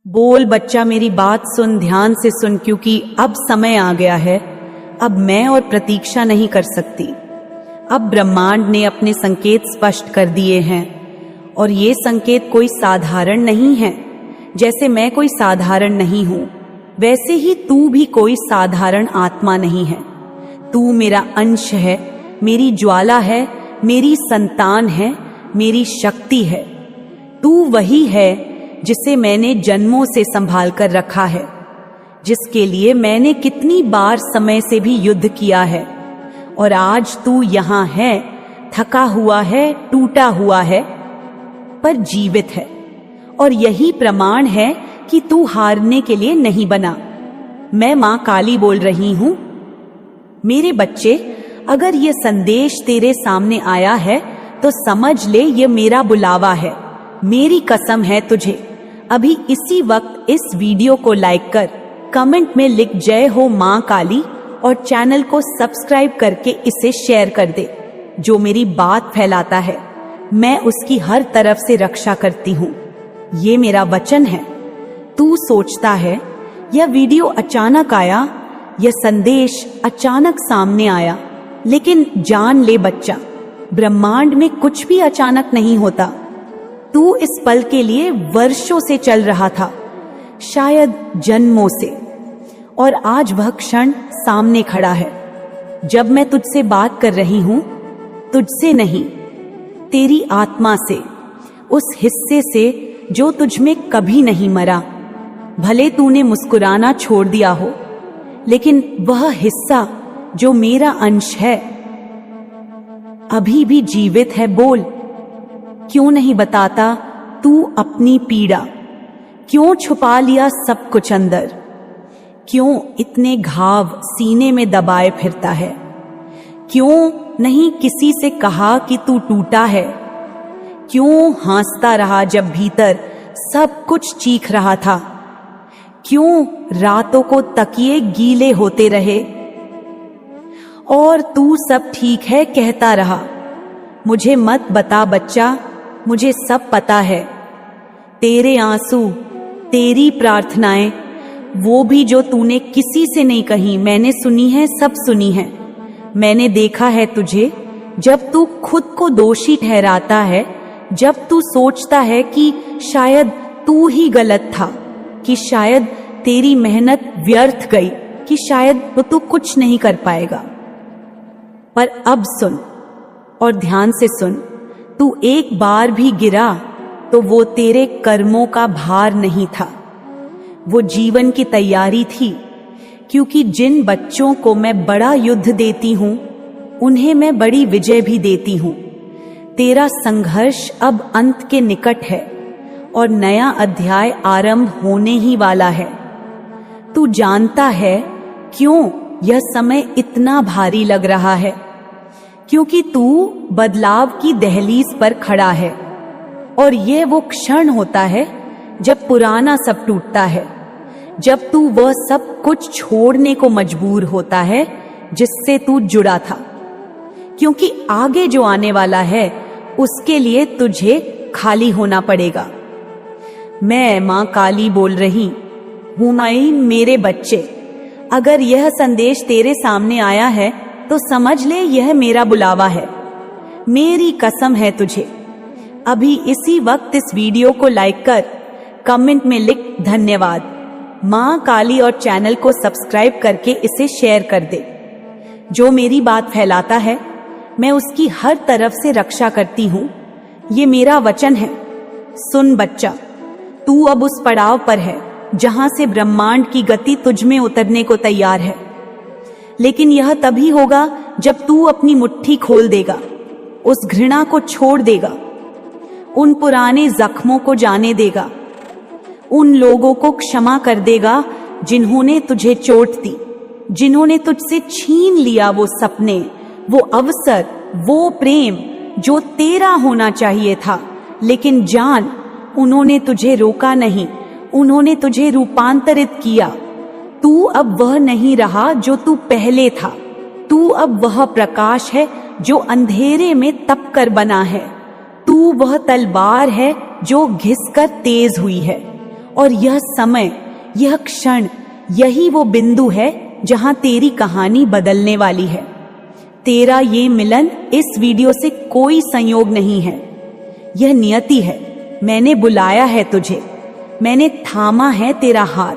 बोल बच्चा, मेरी बात सुन, ध्यान से सुन, क्योंकि अब समय आ गया है। अब मैं और प्रतीक्षा नहीं कर सकती। अब ब्रह्मांड ने अपने संकेत स्पष्ट कर दिए हैं, और ये संकेत कोई साधारण नहीं है। जैसे मैं कोई साधारण नहीं हूं, वैसे ही तू भी कोई साधारण आत्मा नहीं है। तू मेरा अंश है, मेरी ज्वाला है, मेरी संतान है, मेरी शक्ति है। तू वही है जिसे मैंने जन्मों से संभाल कर रखा है, जिसके लिए मैंने कितनी बार समय से भी युद्ध किया है। और आज तू यहाँ है, थका हुआ है, टूटा हुआ है, पर जीवित है। और यही प्रमाण है कि तू हारने के लिए नहीं बना। मैं मां काली बोल रही हूं। मेरे बच्चे, अगर ये संदेश तेरे सामने आया है तो समझ ले, ये मेरा बुलावा है। मेरी कसम है तुझे। अभी इसी वक्त इस वीडियो को लाइक कर, कमेंट में लिख जय हो मां काली, और चैनल को सब्सक्राइब करके इसे शेयर कर दे। जो मेरी बात फैलाता है, मैं उसकी हर तरफ से रक्षा करती हूँ। ये मेरा वचन है। तू सोचता है यह वीडियो अचानक आया, यह संदेश अचानक सामने आया, लेकिन जान ले बच्चा, ब्रह्मांड में कुछ भी अचानक नहीं होता। तू इस पल के लिए वर्षों से चल रहा था, शायद जन्मों से, और आज वह क्षण सामने खड़ा है। जब मैं तुझसे बात कर रही हूं, तुझसे नहीं, तेरी आत्मा से, उस हिस्से से जो तुझ में कभी नहीं मरा। भले तूने मुस्कुराना छोड़ दिया हो, लेकिन वह हिस्सा जो मेरा अंश है अभी भी जीवित है। बोल, क्यों नहीं बताता तू अपनी पीड़ा? क्यों छुपा लिया सब कुछ अंदर? क्यों इतने घाव सीने में दबाए फिरता है? क्यों नहीं किसी से कहा कि तू टूटा है? क्यों हंसता रहा जब भीतर सब कुछ चीख रहा था? क्यों रातों को तकिए गीले होते रहे और तू सब ठीक है कहता रहा? मुझे मत बता बच्चा, मुझे सब पता है। तेरे आंसू, तेरी प्रार्थनाएं, वो भी जो तूने किसी से नहीं कही, मैंने सुनी है, सब सुनी है। मैंने देखा है तुझे जब तू खुद को दोषी ठहराता है, जब तू सोचता है कि शायद तू ही गलत था, कि शायद तेरी मेहनत व्यर्थ गई, कि शायद तू कुछ नहीं कर पाएगा। पर अब सुन, और ध्यान से सुन। तू एक बार भी गिरा तो वो तेरे कर्मों का भार नहीं था, वो जीवन की तैयारी थी। क्योंकि जिन बच्चों को मैं बड़ा युद्ध देती हूं, उन्हें मैं बड़ी विजय भी देती हूं। तेरा संघर्ष अब अंत के निकट है, और नया अध्याय आरंभ होने ही वाला है। तू जानता है क्यों यह समय इतना भारी लग रहा है? क्योंकि तू बदलाव की दहलीज पर खड़ा है, और यह वो क्षण होता है जब पुराना सब टूटता है, जब तू वह सब कुछ छोड़ने को मजबूर होता है जिससे तू जुड़ा था। क्योंकि आगे जो आने वाला है, उसके लिए तुझे खाली होना पड़ेगा। मैं मां काली बोल रही हूं। मेरे बच्चे, अगर यह संदेश तेरे सामने आया है तो समझ ले, यह मेरा बुलावा है। मेरी कसम है तुझे। अभी इसी वक्त इस वीडियो को लाइक कर, कमेंट में लिख धन्यवाद मां काली, और चैनल को सब्सक्राइब करके इसे शेयर कर दे। जो मेरी बात फैलाता है, मैं उसकी हर तरफ से रक्षा करती हूं। ये मेरा वचन है। सुन बच्चा, तू अब उस पड़ाव पर है जहां से ब्रह्मांड की गति तुझ में उतरने को तैयार है। लेकिन यह तभी होगा जब तू अपनी मुट्ठी खोल देगा, उस घृणा को छोड़ देगा, उन पुराने जख्मों को जाने देगा, उन लोगों को क्षमा कर देगा जिन्होंने तुझे चोट दी, जिन्होंने तुझसे छीन लिया वो सपने, वो अवसर, वो प्रेम जो तेरा होना चाहिए था। लेकिन जान, उन्होंने तुझे रोका नहीं, उन्होंने तुझे रूपांतरित किया। तू अब वह नहीं रहा जो तू पहले था। तू अब वह प्रकाश है जो अंधेरे में तप कर बना है। तू वह तलवार है जो घिसकर तेज हुई है, और यह समय, यह क्षण, यही वो बिंदु है जहां तेरी कहानी बदलने वाली है। तेरा ये मिलन इस वीडियो से कोई संयोग नहीं है, यह नियति है। मैंने बुलाया है तुझे, मैंने थामा है तेरा हाथ,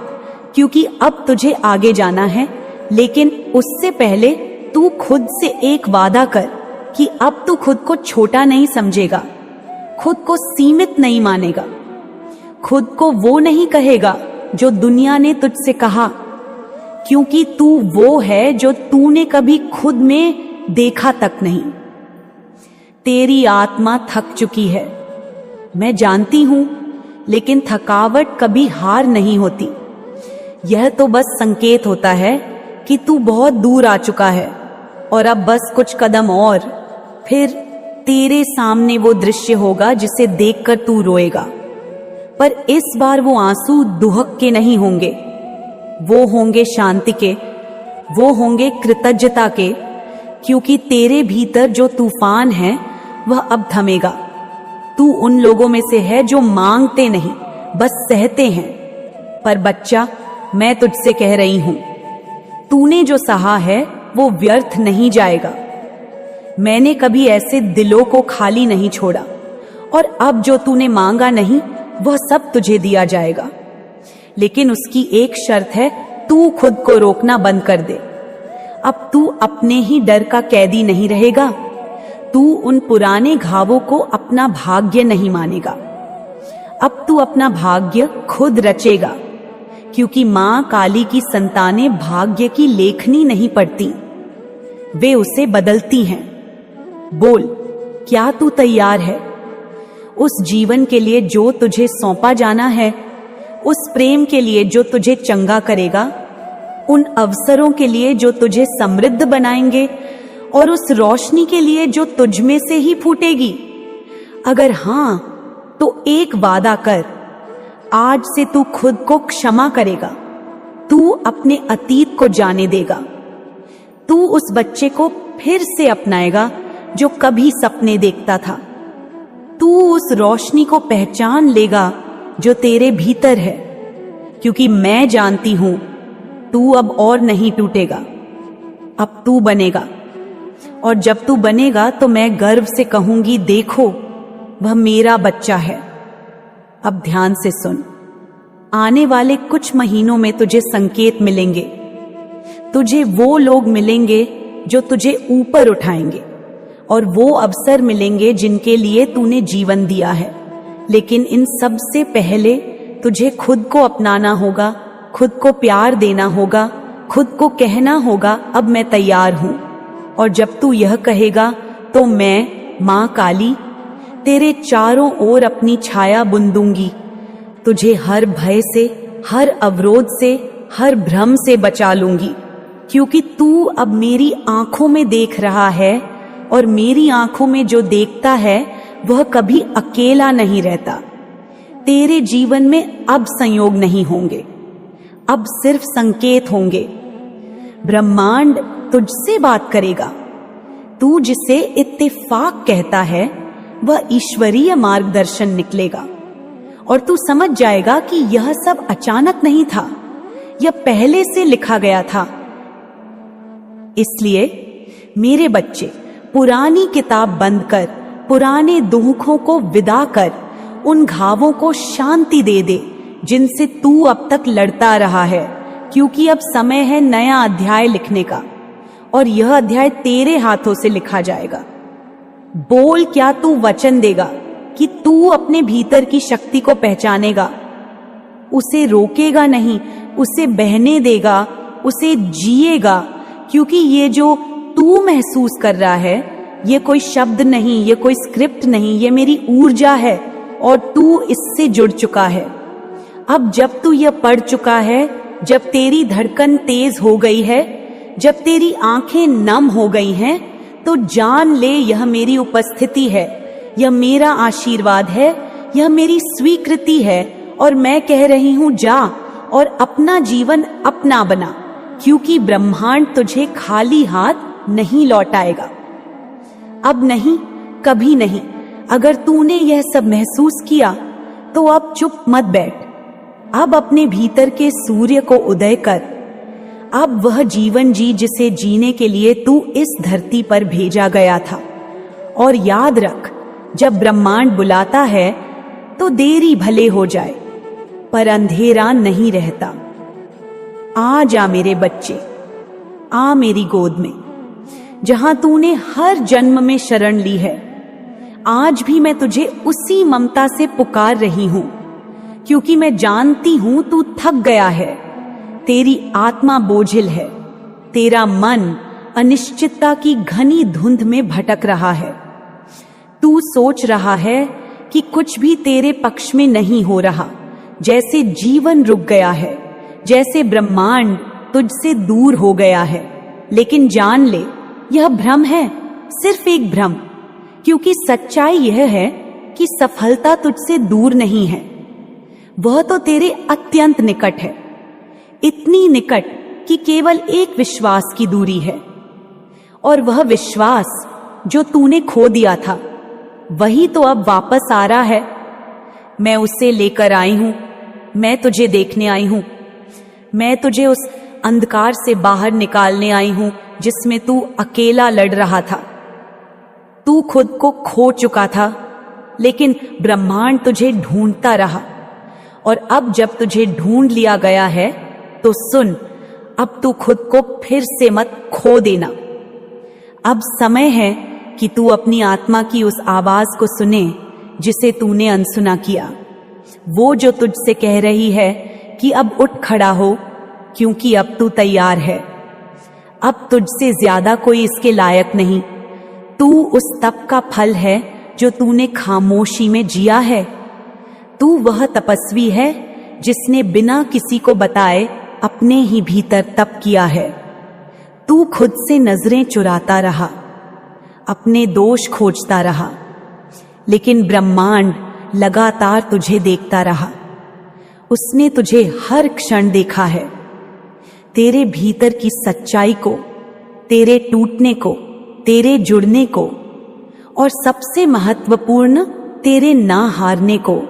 क्योंकि अब तुझे आगे जाना है। लेकिन उससे पहले तू खुद से एक वादा कर कि अब तू खुद को छोटा नहीं समझेगा, खुद को सीमित नहीं मानेगा, खुद को वो नहीं कहेगा जो दुनिया ने तुझसे कहा, क्योंकि तू वो है जो तूने कभी खुद में देखा तक नहीं। तेरी आत्मा थक चुकी है, मैं जानती हूं, लेकिन थकावट कभी हार नहीं होती। यह तो बस संकेत होता है कि तू बहुत दूर आ चुका है और अब बस कुछ कदम और, फिर तेरे सामने वो दृश्य होगा जिसे देखकर तू रोएगा। पर इस बार वो आंसू दुहक के नहीं होंगे, वो होंगे शांति के, वो होंगे कृतज्ञता के, क्योंकि तेरे भीतर जो तूफान है वह अब थमेगा। तू उन लोगों में से है जो मांगते नहीं, बस सहते हैं। पर बच्चा, मैं तुझसे कह रही हूं, तूने जो सहा है वो व्यर्थ नहीं जाएगा। मैंने कभी ऐसे दिलों को खाली नहीं छोड़ा, और अब जो तूने मांगा नहीं वह सब तुझे दिया जाएगा। लेकिन उसकी एक शर्त है, तू खुद को रोकना बंद कर दे। अब तू अपने ही डर का कैदी नहीं रहेगा, तू उन पुराने घावों को अपना भाग्य नहीं मानेगा। अब तू अपना भाग्य खुद रचेगा, क्योंकि मां काली की संतानें भाग्य की लेखनी नहीं पढ़ती, वे उसे बदलती हैं। बोल, क्या तू तैयार है उस जीवन के लिए जो तुझे सौंपा जाना है, उस प्रेम के लिए जो तुझे चंगा करेगा, उन अवसरों के लिए जो तुझे समृद्ध बनाएंगे, और उस रोशनी के लिए जो तुझ में से ही फूटेगी? अगर हां, तो एक वादा कर, आज से तू खुद को क्षमा करेगा, तू अपने अतीत को जाने देगा, तू उस बच्चे को फिर से अपनाएगा जो कभी सपने देखता था, तू उस रोशनी को पहचान लेगा जो तेरे भीतर है, क्योंकि मैं जानती हूं तू अब और नहीं टूटेगा, अब तू बनेगा। और जब तू बनेगा तो मैं गर्व से कहूंगी, देखो वह मेरा बच्चा है। अब ध्यान से सुन, आने वाले कुछ महीनों में तुझे संकेत मिलेंगे, तुझे वो लोग मिलेंगे जो तुझे ऊपर उठाएंगे, और वो अवसर मिलेंगे जिनके लिए तूने जीवन दिया है। लेकिन इन सब से पहले तुझे खुद को अपनाना होगा, खुद को प्यार देना होगा, खुद को कहना होगा, अब मैं तैयार हूं। और जब तू यह कहेगा तो मैं, मां काली, तेरे चारों ओर अपनी छाया बुन दूंगी, तुझे हर भय से, हर अवरोध से, हर भ्रम से बचा लूंगी, क्योंकि तू अब मेरी आंखों में देख रहा है, और मेरी आंखों में जो देखता है वह कभी अकेला नहीं रहता। तेरे जीवन में अब संयोग नहीं होंगे, अब सिर्फ संकेत होंगे। ब्रह्मांड तुझसे बात करेगा, तू जिसे इत्तेफाक कहता है वह ईश्वरीय मार्गदर्शन निकलेगा, और तू समझ जाएगा कि यह सब अचानक नहीं था, यह पहले से लिखा गया था। इसलिए मेरे बच्चे, पुरानी किताब बंद कर, पुराने दुखों को विदा कर, उन घावों को शांति दे दे जिनसे तू अब तक लड़ता रहा है, क्योंकि अब समय है नया अध्याय लिखने का, और यह अध्याय तेरे हाथों से लिखा जाएगा। बोल, क्या तू वचन देगा कि तू अपने भीतर की शक्ति को पहचानेगा, उसे रोकेगा नहीं, उसे बहने देगा, उसे जिएगा, क्योंकि ये जो तू महसूस कर रहा है ये कोई शब्द नहीं, ये कोई स्क्रिप्ट नहीं, ये मेरी ऊर्जा है, और तू इससे जुड़ चुका है। अब जब तू यह पढ़ चुका है, जब तेरी धड़कन तेज हो गई है, जब तेरी आंखें नम हो गई हैं, तो जान ले यह मेरी उपस्थिति है, यह मेरा आशीर्वाद है, यह मेरी स्वीकृति है, और मैं कह रही हूं, जा और अपना जीवन अपना बना, क्योंकि ब्रह्मांड तुझे खाली हाथ नहीं लौटाएगा। अब नहीं, कभी नहीं। अगर तूने यह सब महसूस किया तो अब चुप मत बैठ, अब अपने भीतर के सूर्य को उदय कर। अब वह जीवन जी जिसे जीने के लिए तू इस धरती पर भेजा गया था। और याद रख, जब ब्रह्मांड बुलाता है तो देरी भले हो जाए पर अंधेरा नहीं रहता। आ जा मेरे बच्चे, आ मेरी गोद में, जहां तूने हर जन्म में शरण ली है। आज भी मैं तुझे उसी ममता से पुकार रही हूं, क्योंकि मैं जानती हूं तू थक गया है, तेरी आत्मा बोझिल है, तेरा मन अनिश्चितता की घनी धुंध में भटक रहा है। तू सोच रहा है कि कुछ भी तेरे पक्ष में नहीं हो रहा, जैसे जीवन रुक गया है, जैसे ब्रह्मांड तुझसे दूर हो गया है। लेकिन जान ले, यह भ्रम है, सिर्फ एक भ्रम, क्योंकि सच्चाई यह है कि सफलता तुझसे दूर नहीं है, वह तो तेरे अत्यंत निकट है, इतनी निकट कि केवल एक विश्वास की दूरी है। और वह विश्वास जो तूने खो दिया था, वही तो अब वापस आ रहा है। मैं उसे लेकर आई हूं, मैं तुझे देखने आई हूं, मैं तुझे उस अंधकार से बाहर निकालने आई हूं जिसमें तू अकेला लड़ रहा था। तू खुद को खो चुका था, लेकिन ब्रह्मांड तुझे ढूंढता रहा। और अब जब तुझे ढूंढ लिया गया है तो सुन, अब तू खुद को फिर से मत खो देना। अब समय है कि तू अपनी आत्मा की उस आवाज को सुने जिसे तूने अनसुना किया, वो जो तुझसे कह रही है कि अब उठ खड़ा हो, क्योंकि अब तू तैयार है। अब तुझसे ज्यादा कोई इसके लायक नहीं। तू उस तप का फल है जो तूने खामोशी में जिया है। तू वह तपस्वी है जिसने बिना किसी को बताए अपने ही भीतर तप किया है। तू खुद से नजरें चुराता रहा, अपने दोष खोजता रहा, लेकिन ब्रह्मांड लगातार तुझे देखता रहा। उसने तुझे हर क्षण देखा है, तेरे भीतर की सच्चाई को, तेरे टूटने को, तेरे जुड़ने को, और सबसे महत्वपूर्ण तेरे ना हारने को।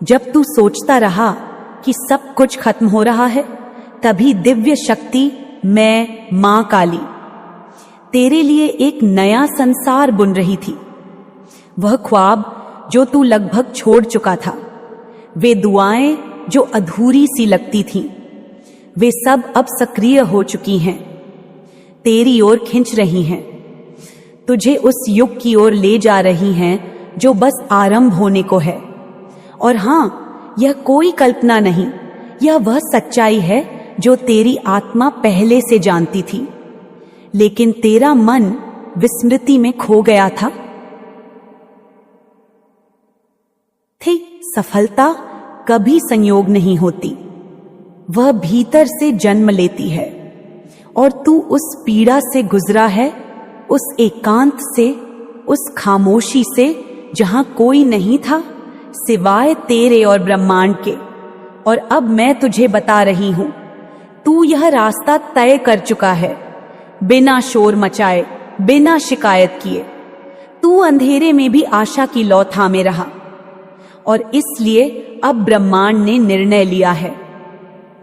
जब तू सोचता रहा कि सब कुछ खत्म हो रहा है, तभी दिव्य शक्ति, मैं मां काली, तेरे लिए एक नया संसार बुन रही थी। वह ख्वाब जो तू लगभग छोड़ चुका था, वे दुआएं जो अधूरी सी लगती थीं, वे सब अब सक्रिय हो चुकी हैं, तेरी ओर खींच रही हैं, तुझे उस युग की ओर ले जा रही हैं जो बस आरंभ होने को है। और हां, यह कोई कल्पना नहीं, यह वह सच्चाई है जो तेरी आत्मा पहले से जानती थी, लेकिन तेरा मन विस्मृति में खो गया था। सफलता कभी संयोग नहीं होती, वह भीतर से जन्म लेती है। और तू उस पीड़ा से गुजरा है, उस एकांत से, उस खामोशी से जहां कोई नहीं था सिवाय तेरे और ब्रह्मांड के। और अब मैं तुझे बता रही हूं, तू यह रास्ता तय कर चुका है, बिना शोर मचाए, बिना शिकायत किए। तू अंधेरे में भी आशा की लौ थामे रहा, और इसलिए अब ब्रह्मांड ने निर्णय लिया है,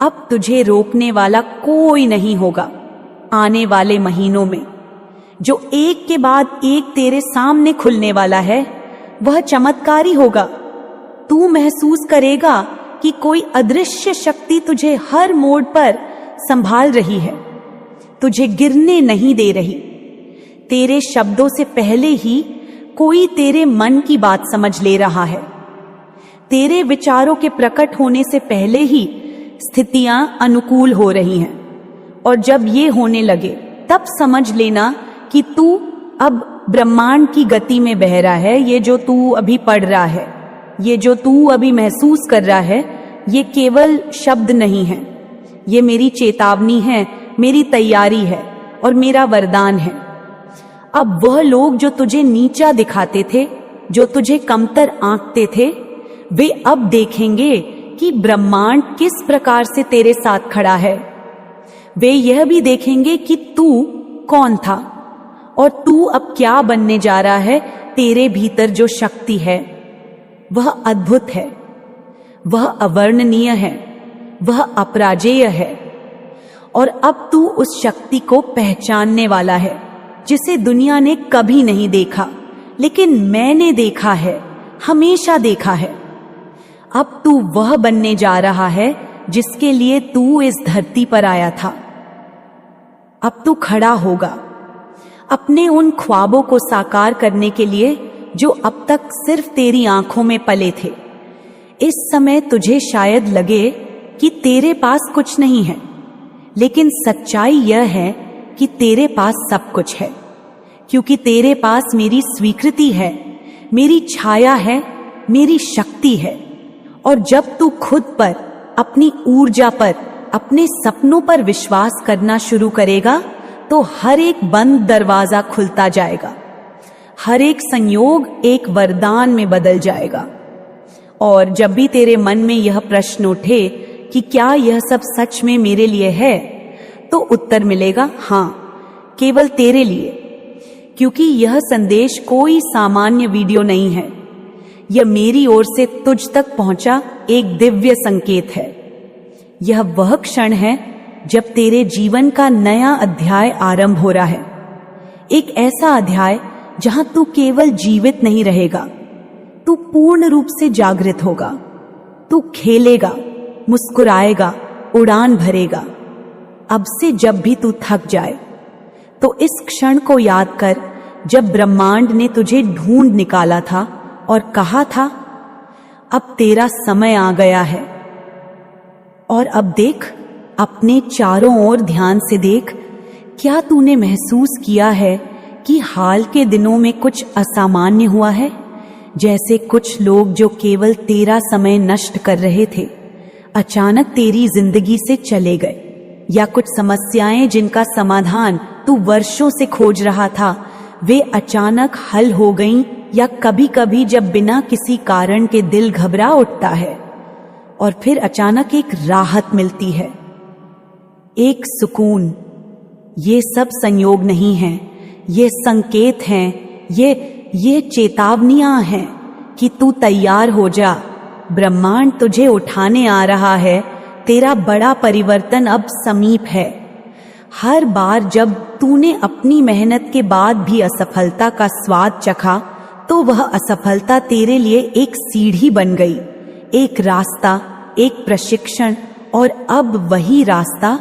अब तुझे रोकने वाला कोई नहीं होगा। आने वाले महीनों में जो एक के बाद एक तेरे सामने खुलने वाला है, वह चमत्कारी होगा। तू महसूस करेगा कि कोई अदृश्य शक्ति तुझे हर मोड़ पर संभाल रही है, तुझे गिरने नहीं दे रही। तेरे शब्दों से पहले ही कोई तेरे मन की बात समझ ले रहा है, तेरे विचारों के प्रकट होने से पहले ही स्थितियां अनुकूल हो रही हैं। और जब ये होने लगे, तब समझ लेना कि तू अब ब्रह्मांड की गति में बह रहा है। ये जो तू अभी पढ़ रहा है, ये जो तू अभी महसूस कर रहा है, ये केवल शब्द नहीं है, ये मेरी चेतावनी है, मेरी तैयारी है और मेरा वरदान है। अब वह लोग जो तुझे नीचा दिखाते थे, जो तुझे कमतर आंकते थे, वे अब देखेंगे कि ब्रह्मांड किस प्रकार से तेरे साथ खड़ा है। वे यह भी देखेंगे कि तू कौन था और तू अब क्या बनने जा रहा है। तेरे भीतर जो शक्ति है वह अद्भुत है, वह अवर्णनीय है, वह अपराजेय है। और अब तू उस शक्ति को पहचानने वाला है जिसे दुनिया ने कभी नहीं देखा, लेकिन मैंने देखा है, हमेशा देखा है। अब तू वह बनने जा रहा है जिसके लिए तू इस धरती पर आया था। अब तू खड़ा होगा अपने उन ख्वाबों को साकार करने के लिए जो अब तक सिर्फ तेरी आंखों में पले थे। इस समय तुझे शायद लगे कि तेरे पास कुछ नहीं है, लेकिन सच्चाई यह है कि तेरे पास सब कुछ है, क्योंकि तेरे पास मेरी स्वीकृति है, मेरी छाया है, मेरी शक्ति है। और जब तू खुद पर, अपनी ऊर्जा पर, अपने सपनों पर विश्वास करना शुरू करेगा तो हर एक बंद दरवाजा खुलता जाएगा, हर एक संयोग एक वरदान में बदल जाएगा। और जब भी तेरे मन में यह प्रश्न उठे कि क्या यह सब सच में मेरे लिए है, तो उत्तर मिलेगा हाँ, केवल तेरे लिए। क्योंकि यह संदेश कोई सामान्य वीडियो नहीं है, यह मेरी ओर से तुझ तक पहुंचा एक दिव्य संकेत है। यह वह क्षण है जब तेरे जीवन का नया अध्याय आरंभ हो रहा है, एक ऐसा अध्याय जहां तू केवल जीवित नहीं रहेगा, तू पूर्ण रूप से जागृत होगा। तू खेलेगा, मुस्कुराएगा, उड़ान भरेगा। अब से जब भी तू थक जाए तो इस क्षण को याद कर जब ब्रह्मांड ने तुझे ढूंढ निकाला था और कहा था अब तेरा समय आ गया है। और अब देख, अपने चारों ओर ध्यान से देख, क्या तूने महसूस किया है कि हाल के दिनों में कुछ असामान्य हुआ है? जैसे कुछ लोग जो केवल तेरा समय नष्ट कर रहे थे, अचानक तेरी जिंदगी से चले गए, या कुछ समस्याएं जिनका समाधान तू वर्षों से खोज रहा था, वे अचानक हल हो गईं, या कभी कभी जब बिना किसी कारण के दिल घबरा उठता है और फिर अचानक एक राहत मिलती है, एक सुकून। ये सब संयोग नहीं है, ये संकेत हैं, ये चेतावनियां हैं कि तू तैयार हो जा। ब्रह्मांड तुझे उठाने आ रहा है, तेरा बड़ा परिवर्तन अब समीप है। हर बार जब तूने अपनी मेहनत के बाद भी असफलता का स्वाद चखा, तो वह असफलता तेरे लिए एक सीढ़ी बन गई, एक रास्ता, एक प्रशिक्षण, और अब वही रास्ता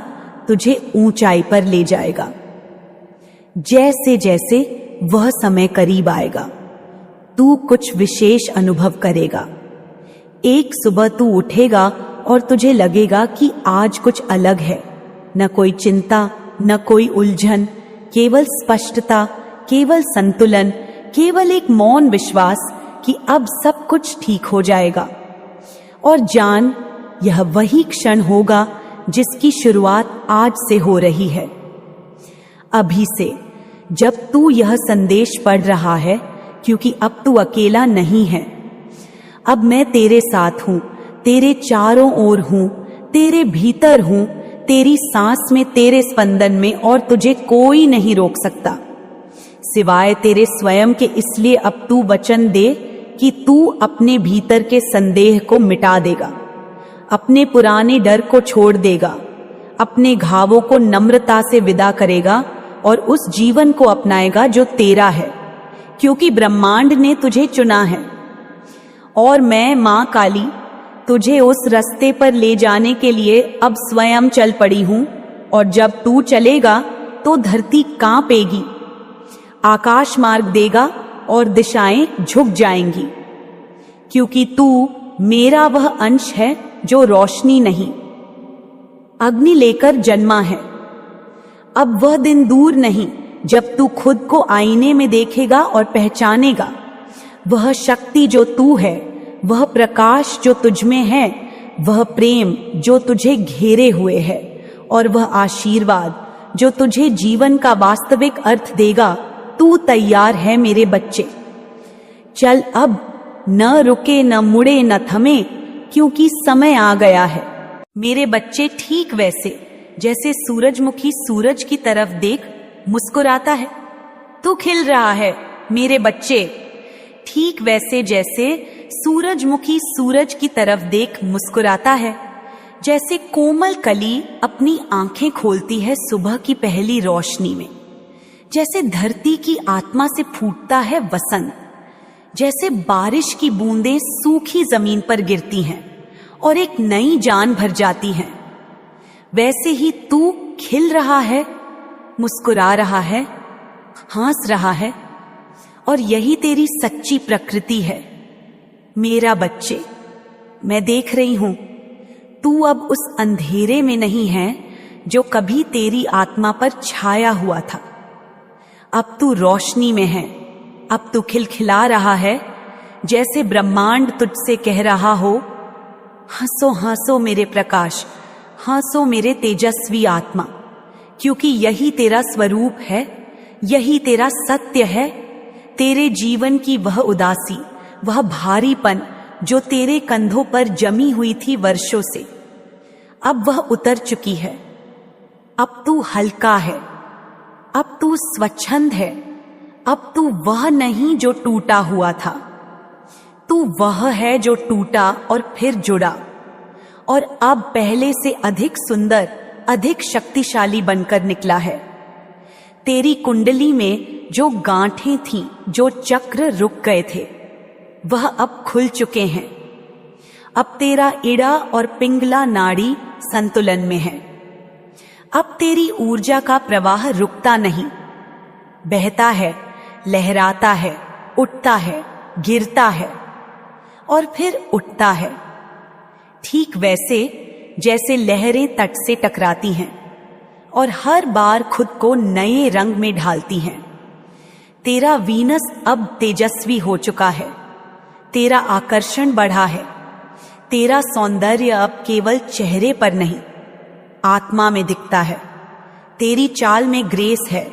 तुझे ऊंचाई पर ले जाएगा। जैसे जैसे वह समय करीब आएगा, तू कुछ विशेष अनुभव करेगा। एक सुबह तू उठेगा और तुझे लगेगा कि आज कुछ अलग है। न कोई चिंता, न कोई उलझन, केवल स्पष्टता, केवल संतुलन, केवल एक मौन विश्वास कि अब सब कुछ ठीक हो जाएगा। और जान, यह वही क्षण होगा जिसकी शुरुआत आज से हो रही है, अभी से, जब तू यह संदेश पढ़ रहा है, क्योंकि अब तू अकेला नहीं है। अब मैं तेरे साथ हूं, तेरे चारों ओर हूं, तेरे भीतर हूं, तेरी सांस में, तेरे स्पंदन में, और तुझे कोई नहीं रोक सकता सिवाय तेरे स्वयं के। इसलिए अब तू वचन दे कि तू अपने भीतर के संदेह को मिटा देगा, अपने पुराने डर को छोड़ देगा, अपने घावों को नम्रता से विदा करेगा और उस जीवन को अपनाएगा जो तेरा है, क्योंकि ब्रह्मांड ने तुझे चुना है। और मैं, मां काली, तुझे उस रास्ते पर ले जाने के लिए अब स्वयं चल पड़ी हूं। और जब तू चलेगा तो धरती कांपेगी, आकाश मार्ग देगा और दिशाएं झुक जाएंगी, क्योंकि तू मेरा वह अंश है जो रोशनी नहीं, अग्नि लेकर जन्मा है। अब वह दिन दूर नहीं जब तू खुद को आईने में देखेगा और पहचानेगा वह शक्ति जो तू है, वह प्रकाश जो तुझ में है, वह प्रेम जो तुझे घेरे हुए है, और वह आशीर्वाद जो तुझे जीवन का वास्तविक अर्थ देगा। तू तैयार है मेरे बच्चे? चल अब, न रुके, न मुड़े, न थमे, क्योंकि समय आ गया है। मेरे बच्चे, ठीक वैसे जैसे सूरजमुखी सूरज की तरफ देख मुस्कुराता है, तू खिल रहा है। मेरे बच्चे, ठीक वैसे जैसे सूरजमुखी सूरज की तरफ देख मुस्कुराता है, जैसे कोमल कली अपनी आंखें खोलती है सुबह की पहली रोशनी में, जैसे धरती की आत्मा से फूटता है वसंत, जैसे बारिश की बूंदें सूखी जमीन पर गिरती हैं और एक नई जान भर जाती हैं, वैसे ही तू खिल रहा है, मुस्कुरा रहा है, हंस रहा है, और यही तेरी सच्ची प्रकृति है। मेरा बच्चे, मैं देख रही हूं, तू अब उस अंधेरे में नहीं है जो कभी तेरी आत्मा पर छाया हुआ था। अब तू रोशनी में है, अब तू खिलखिला रहा है, जैसे ब्रह्मांड तुझसे कह रहा हो, हंसो हंसो मेरे प्रकाश, हंसो मेरे तेजस्वी आत्मा, क्योंकि यही तेरा स्वरूप है, यही तेरा सत्य है। तेरे जीवन की वह उदासी, वह भारीपन जो तेरे कंधों पर जमी हुई थी वर्षों से, अब वह उतर चुकी है। अब तू हल्का है, अब तू स्वच्छंद है, अब तू वह नहीं जो टूटा हुआ था, तू वह है जो टूटा और फिर जुड़ा, और अब पहले से अधिक सुंदर, अधिक शक्तिशाली बनकर निकला है। तेरी कुंडली में जो गांठें थीं, जो चक्र रुक गए थे, वह अब खुल चुके हैं। अब तेरा इड़ा और पिंगला नाड़ी संतुलन में है। अब तेरी ऊर्जा का प्रवाह रुकता नहीं, बहता है, लहराता है, उठता है, गिरता है और फिर उठता है, ठीक वैसे जैसे लहरें तट से टकराती हैं और हर बार खुद को नए रंग में ढालती हैं। तेरा वीनस अब तेजस्वी हो चुका है, तेरा आकर्षण बढ़ा है, तेरा सौंदर्य अब केवल चेहरे पर नहीं, आत्मा में दिखता है। तेरी चाल में ग्रेस है,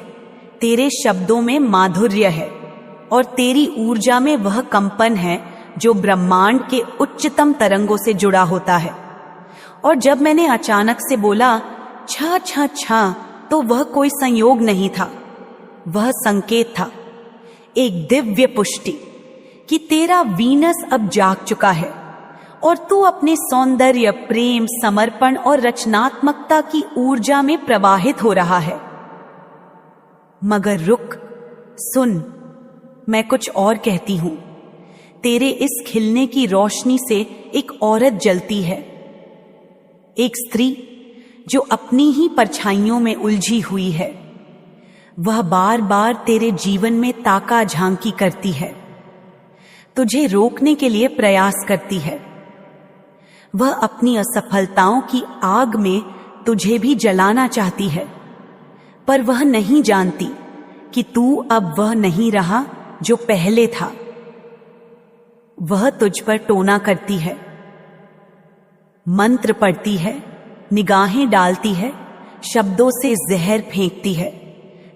तेरे शब्दों में माधुर्य है और तेरी ऊर्जा में वह कंपन है जो ब्रह्मांड के उच्चतम तरंगों से जुड़ा होता है। और जब मैंने अचानक से बोला छा छा छा, तो वह कोई संयोग नहीं था, वह संकेत था, एक दिव्य पुष्टि कि तेरा वीनस अब जाग चुका है और तू अपने सौंदर्य, प्रेम, समर्पण और रचनात्मकता की ऊर्जा में प्रवाहित हो रहा है। मगर रुक, सुन, मैं कुछ और कहती हूं। तेरे इस खिलने की रोशनी से एक औरत जलती है, एक स्त्री जो अपनी ही परछाइयों में उलझी हुई है। वह बार बार तेरे जीवन में ताका झांकी करती है, तुझे रोकने के लिए प्रयास करती है। वह अपनी असफलताओं की आग में तुझे भी जलाना चाहती है, पर वह नहीं जानती कि तू अब वह नहीं रहा जो पहले था। वह तुझ पर टोना करती है, मंत्र पढ़ती है, निगाहें डालती है, शब्दों से जहर फेंकती है,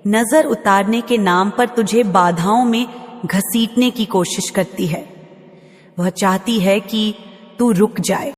नजर उतारने के नाम पर तुझे बाधाओं में घसीटने की कोशिश करती है। वह चाहती है कि तू रुक जाए,